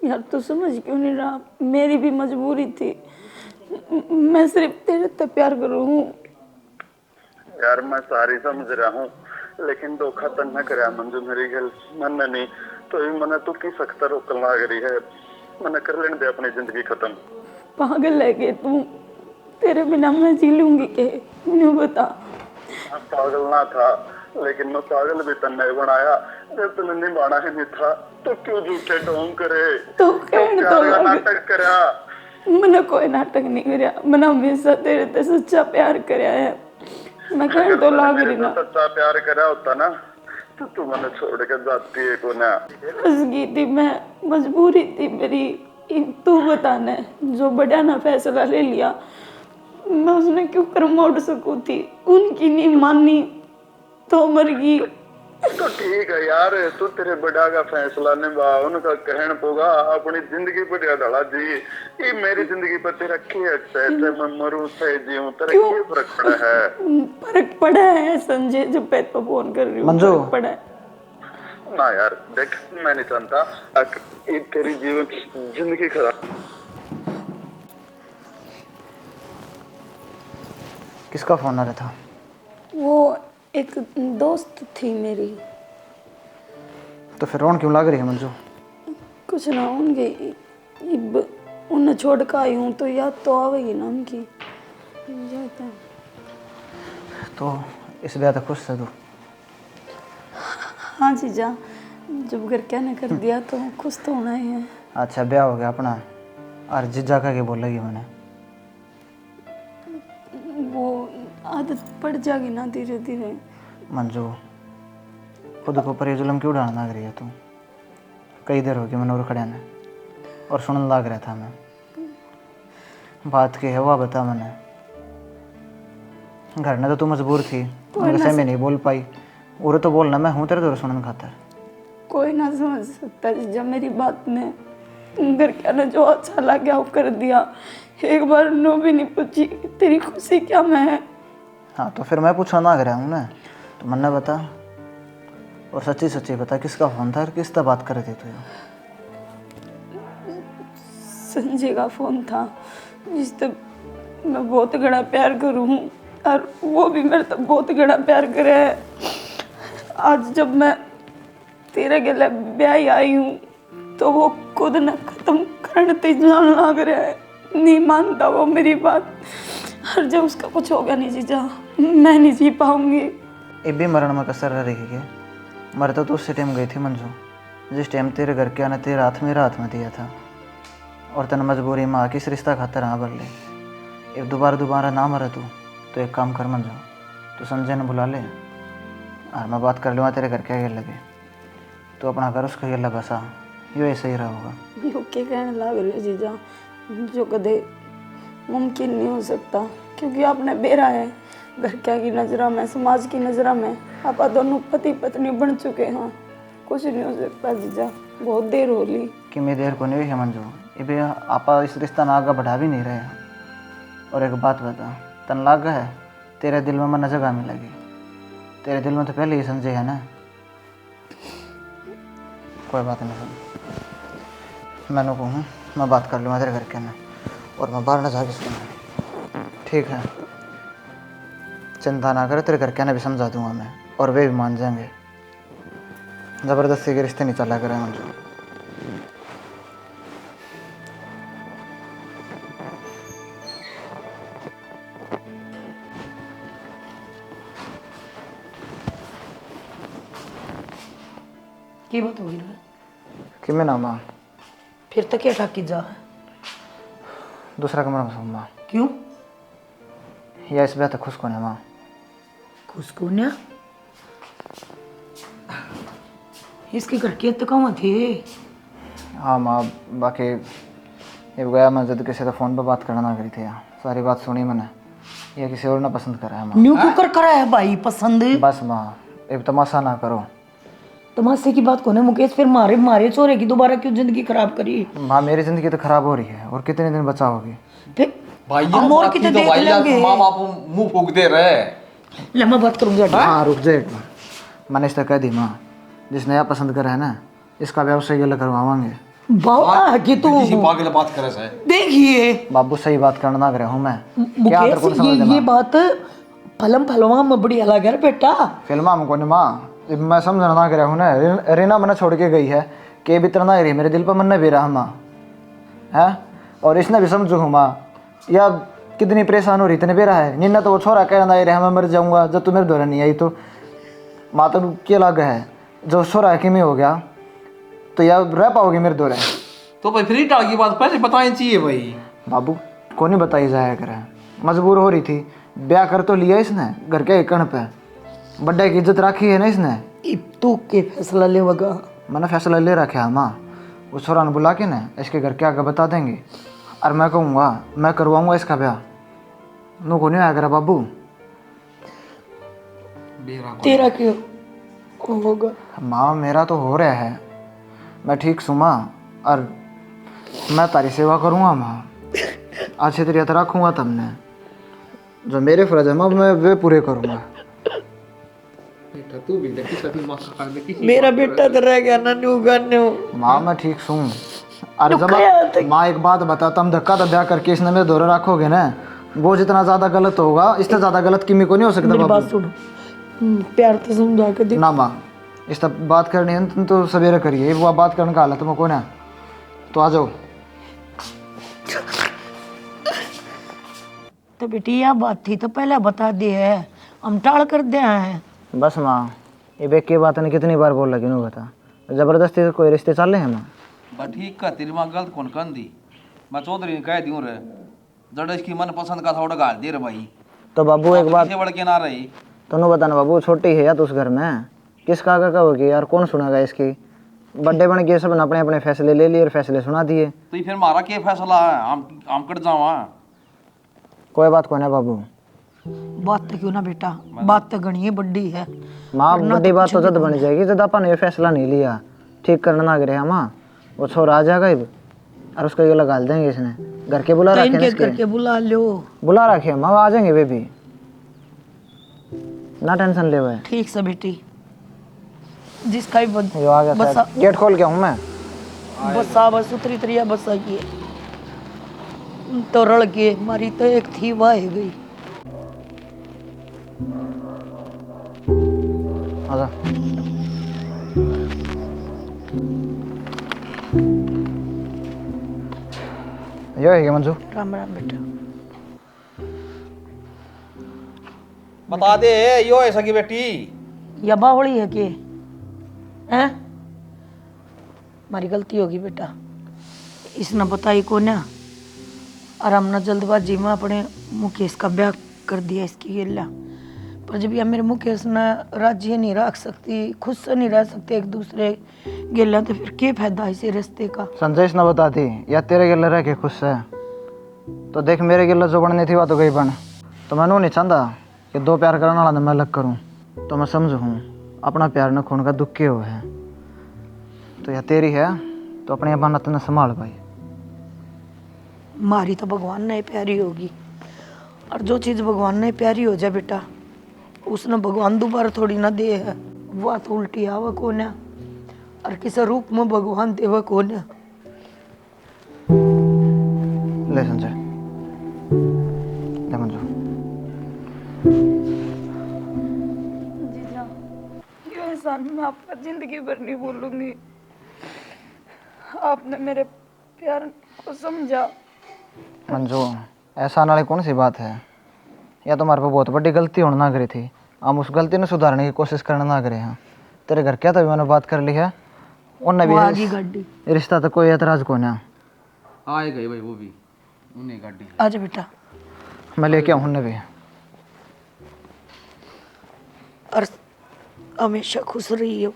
यार तू समझ क्यों नहीं रहा मेरी भी मजबूरी थी मैं सिर्फ तेरे से प्यार करूँ यार मैं सारी समझ रहा हूँ लेकिन धोखा तो न करा मंजू मेरी गल मन नहीं तो ही मैंने तो की सकता रोकन लाग रही है। मैंने कर लेने दे अपनी जिंदगी खत्म। पागल है के तू, तेरे बिना मैं जी लूंगी के, न्यू बता। पागल ना था, लेकिन मैं पागल भी तन्ने बनाया। जब तुमने निभाना ही नहीं था तो क्यों झूठे ढोंग करे, तो प्यार का नाटक करा। मैंने कोई नाटक नहीं करया, मैंने हमेशा तेरे ते सच्चा प्यार करया है। मैं कहने तो लाग रही ना, सच्चा प्यार करा होता ना तो तू मैंने छोड़ के जाती है को ना। फंस गई थी मैं, मजबूरी थी मेरी। तू बताना जो बड़ा ना फैसला ले लिया, मैं उसने क्यों कर मोड़ सकूं थी। उनकी नहीं मानी तो मर गई। तो ठीक है यार, तू तेरे बड़ा का फैसला निभा, उनका कहन पोगा अपनी जिंदगी पर डाला जी। ये मेरी जिंदगी पर तेरा क्या है? मैं मरूं से जीऊं, तेरा क्या फर्क पड़ा है? फर्क पड़ा है संजय, जो पे तो फोन कर रही हूँ, मंजू। फर्क पड़ा है ना यार देख, मैं नहीं चाहता ये तेरी जीवन जिंदगी खराब। किसका फोन आ रहा था? वो एक दोस्त थी मेरी। तो फिर रोन क्यों लग रही है मंजू? कुछ ना, उनके उन्हें छोड़ कर आई हूँ तो याद तो आवेगी ना उनकी। जाता है। तो इस ब्याह तक खुश है तू? हाँ जीजा, जब घर क्या ने कर दिया तो खुश तो होना ही है। अच्छा ब्याह हो गया अपना, और जीजा का के बोलेगी मैंने? वो आदत पड़ जाएगी ना धीरे धीरे। मंजू, खुद को पर ये जुल्म क्यों डालना लग रही है तू? कई देर हो गई मैंने और खड़े ने, और सुनने लग रहा था मैं। बात की है वह बता मैंने। घर में तो तू मजबूर थी, वैसे मैं नहीं बोल पाई। और तो बोलना मैं हूँ तेरे दूर सुनने खातर। कोई ना समझ सकता जीजा मेरी बात में। घर क्या ने जो अच्छा लग गया वो कर दिया। एक बार नो भी नहीं पूछी तेरी खुशी क्या में है। हाँ तो फिर मैं पूछा ना रहा हूँ ना, तो मन्ना बता, और सच्ची सच्ची बता किसका फोन था और किस तरह बात कर रही थी तू? संजय का फोन था, जिससे मैं बहुत घना प्यार करूँ और वो भी मेरे तो बहुत घना प्यार करे है। आज जब मैं तेरे गले ब्याह आई हूँ तो वो खुद न खत्म करने ते जान लग रहा है। नहीं मानता वो मेरी बात, और जब उसका कुछ होगा नहीं जीजा, मैं नहीं जी पाऊंगी। ये भी मरण में कसर रह रही है। मर तो उस टाइम गई थी मंजू, जिस टाइम तेरे घर के आने तेरा हाथ मेरा हाथ में दिया था, और तन मजबूरी में किस रिश्ता खातर हाँ भर ले। एक दोबारा ना मरे तू तो एक काम कर मंजू, तू संजय ने बुला ले और मैं बात कर लूँगा तेरे घर के आगे लगे। तो अपना घर उसका गला बसा, यो ऐसा ही रहा होगा। यो क्या कहने लग रही है जीजा, जो कदे मुमकिन नहीं हो सकता, क्योंकि आपने बेरा है। घर क्या की नज़रों में, समाज की नज़रों में आप दोनों पति पत्नी बन चुके हैं। कुछ नहीं हो सकता जीजा, बहुत देर हो ली। कि मैं देर को नहीं हुई है मंजू, ये भी आप इस रिश्ता ना आगे बढ़ा भी नहीं रहे। और एक बात बता, तन लाग है तेरे दिल में मन जगह मिलेगी। तेरे दिल में तो पहले ही संजय है ना। कोई बात नहीं, मैंने कहूँ मैं बात कर लूँगा तेरे घर के ना, और मैं बाहर ना जाके सुनूँगा, ठीक है? चिंता ना करे, तेरे घर के ना भी समझा दूंगा मैं, और वे भी मान जाएंगे। ज़बरदस्ती के रिश्ते नहीं चला करे मुझे। की बात हो गई कि मैं ना माँ, फिर तक क्या ठाकी जा? दूसरा कमरा में सो माँ। क्यों? या इस बात खुश कौन है माँ? खुश कौन है? इसके घर के तो कहाँ थे? हाँ माँ, बाकी ये गया मैं जब किसी तो फ़ोन पर बात करना ना करी थी, सारी बात सुनी मैंने। ये किसी और ना पसंद करा है माँ। न्यू क्यों करा है भाई पसंद? बस माँ, एक तमाशा ना करो। तमाशे की बात कौन है मुकेश? फिर मारे चोरे की दोबारा क्यों जिंदगी खराब करी? माँ मेरी जिंदगी तो खराब हो रही है, और कितने दिन बचा होगी? फिर भाई हम और कितने देख लेंगे? माँ बाप मुंह फूक दे रहे। ले मैं बात करूंगा। हाँ रुक जाए, मैंने इस तरह कह दी माँ, जिसने यह पसंद करा है ना, इसका व्यवसाय ये करवावांगे। बाबा कि तू किसी पागल बात करे से देखिए बाबू, सही बात करना कर रहा हूँ मैं। क्या मुकेश, ये बात फलम फलवा में बढ़िया लगा रे बेटा। फिल्मा में कौन माँ, मैं समझना ना कर हूँ ना, रीना मैंने छोड़ के गई है कि भी तरना रही मेरे दिल पर मन भी रहा माँ है, और इसने भी समझू हूँ माँ या कितनी परेशान हो रही इतने भी रहा है। निन्ना तो वो छोरा कह रहा है मैं मर जाऊँगा जब तू मेरे द्वारा नहीं आई, तो माँ तो क्या लग है जो छोरा कि मैं हो गया तो यार रह पाओगे मेरे द्वारा? तो भाई फ्री टाल की बात पहले बतानी चाहिए भाई। बाबू को नहीं बताई जाया करे, मजबूर हो रही थी, ब्याह कर तो लिया इसने घर के कण पे, बड्डे की इज्जत रखी है ना इसने। तू के फैसला ले वगा? मैंने फैसला ले रखा है माँ, उस छोरा ने बुला के ना इसके घर के आगे बता देंगे और मैं कहूँगा मैं करवाऊँगा इसका ब्याह। नो को नहीं आया करा बाबू। तेरा क्यों होगा? माँ मेरा तो हो रहा है, मैं ठीक सू माँ, और मैं तारी सेवा करूँगा माँ, अच्छी तरह से रखूँगा तुमने, जो मेरे फर्ज है माँ मैं वे पूरे करूँगा। तू भी देखी सभी माँ का देखी मेरा बेटा तो रह गया ना न्यू गाने माँ मैं ठीक सू। अरे जब माँ एक बात बता, तुम धक्का तो ब्याह करके इसने मेरे दौरे रखोगे ना, वो जितना ज्यादा गलत होगा इससे ज्यादा गलत किमी को नहीं हो सकता। मेरी बात सुनो, प्यार से समझा के दे ना माँ, इस तब बात करनी है तुम तो सवेरे करिए, वो बात करने का हालत में कौन है, तो आ जाओ। तो बेटी यह बात थी तो पहले बता दी है, हम टाल कर दे हैं। बस माँ ये बेक की बात ने कितनी बार बोल लगी नहीं बता, जबरदस्ती से कोई रिश्ते चल रहे हैं माँ। बा ठीक का तेरी माँ गलत कौन कर दी, मैं चौधरी ने कह दूँ रे जड़ इसकी मन पसंद का थोड़ा गाल दे रे भाई। तो बाबू एक बात बढ़ के ना रही तो बताना बाबू, छोटी है या तो उस घर में किसका आगे कहोगी यार, कौन सुनेगा इसकी? बड्डे बन गए सब अपने अपने फैसले ले लिए और फैसले सुना दिए, तो ये फिर हमारा क्या फैसला है, हम कट जावा। कोई बात कौन है बाबू। बात तो क्यों ना बेटा, बात तो गणी बड्डी है माँ, बड़ी बात तो जद बन जाएगी जब अपन ये फैसला नहीं लिया, ठीक करना ना गिरे माँ, वो छोरा आ जाएगा और उसको ये लगा देंगे इसने, घर के बुला रखे करके बुला लो, बुला रखे माँ, आ जाएंगे वे भी, ना टेंशन ले हुए। ठीक से बेटी, जिसका भी आ गया गेट खोल के हूँ मैं, बस उतरी तरिया बस आई तो रड़ के मारी तो एक थी वाह गई। आजा यो है क्या मंजू? राम राम बेटा। बता दे यो ऐसा की बेटी या बावड़ी है के हैं? हमारी गलती होगी बेटा, इसने बताई को ना, और हमने जल्दबाजी में अपने मुकेश का ब्याह कर दिया इसकी गिल्ला, पर जब यह मेरे मुकेश ने राज्य नहीं रख सकती, खुद से नहीं रह सकते एक दूसरे गिल्ला, तो फिर क्या फायदा इसी रिश्ते का? संजय ने बता दी या तेरे गिल्ला रह के खुश है, तो देख मेरे गिल्ला जो बननी थी वह तो गई बन, तो मैं नहीं चाहता कि दो प्यार करने वाला मैं अलग करूं, तो मैं समझ हूँ अपना प्यार न खून का दुख के हो है, तो यह तेरी है तो अपनी अमानत न संभाल भाई। मारी तो भगवान ने प्यारी होगी, और जो चीज़ भगवान ने प्यारी हो जाए बेटा, उसने भगवान दोबारा थोड़ी ना दे है, वह तो उल्टी आवा कौन है, और किसी रूप में भगवान देवा कौन है। ले संजय, ले मंजू। जीजा, ये एहसान मैं आपका जिंदगी भर नहीं भूलूंगी, आपने मेरे प्यार को समझा। मंजू ऐसा नाले कौन सी बात है, या तुम्हारे पे बहुत बड़ी गलती होने ना करी थी, हम उस गलती ने सुधारने की कोशिश करना ना करे हैं। तेरे घर क्या तभी मैंने बात कर ली है, उनने भी रिश्ता तो कोई एतराज कौन है। आए गए भाई वो भी उन्हें गाड़ी आजा बेटा, मैं लेके आऊँ उन्हें भी, और हमेशा खुश रही हो।